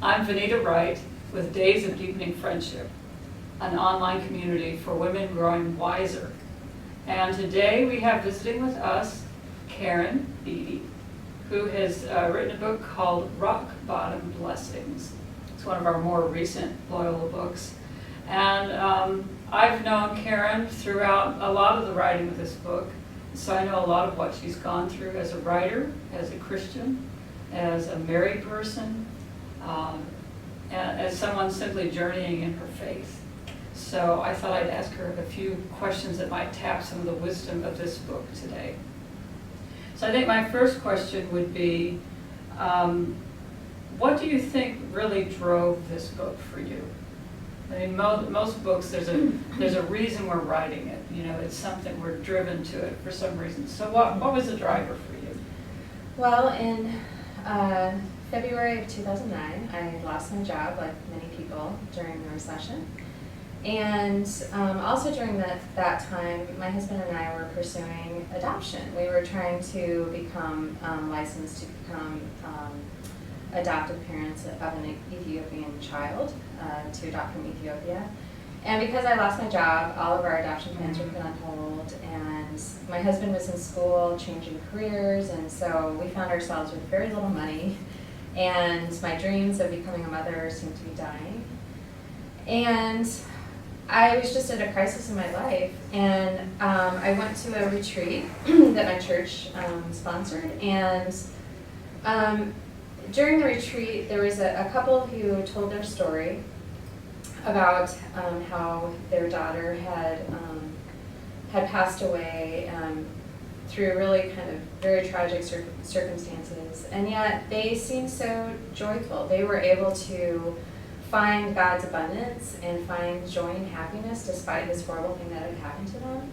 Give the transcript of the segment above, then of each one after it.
I'm Vinita Wright with Days of Deepening Friendship, an online community for women growing wiser. And today we have visiting with us Karen Beattie, who has written a book called Rock Bottom Blessings. It's one of our more recent Loyola books. And I've known Karen throughout a lot of the writing of this book, so I know a lot of what she's gone through as a writer, as a Christian, as a married person, as someone simply journeying in her faith. So I thought I'd ask her a few questions that might tap some of the wisdom of this book today. So I think my first question would be, what do you think really drove this book for you? I mean, most books, there's a reason we're writing it. You know, it's something we're driven to it for some reason. So what was the driver for you? Well, in February of 2009, I lost my job, like many people, during the recession. And also during that time, my husband and I were pursuing adoption. We were trying to become licensed to become adoptive parents of an Ethiopian child to adopt from Ethiopia. And because I lost my job, all of our adoption plans were put on hold, and my husband was in school changing careers, and so we found ourselves with very little money, and my dreams of becoming a mother seemed to be dying. And I was just at a crisis in my life, and I went to a retreat that my church sponsored, and during the retreat there was a couple who told their story about how their daughter had passed away through really kind of very tragic circumstances, and yet they seemed so joyful. They were able to find God's abundance and find joy and happiness despite this horrible thing that had happened to them.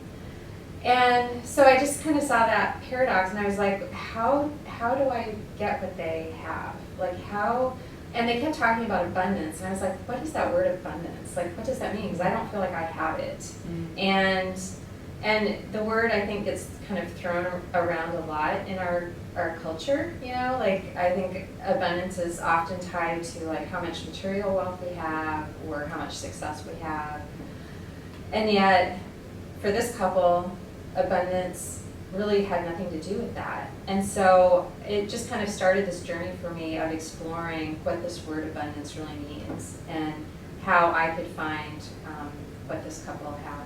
And so I just kind of saw that paradox, and I was like, how do I get what they have? Like how? And they kept talking about abundance, and I was like, what is that word abundance? Like, what does that mean? Because I don't feel like I have it. Mm. And the word, I think, gets kind of thrown around a lot in our culture, you know? Like, I think abundance is often tied to like how much material wealth we have or how much success we have. And yet, for this couple, abundance really had nothing to do with that. And so it just kind of started this journey for me of exploring what this word abundance really means and how I could find what this couple had.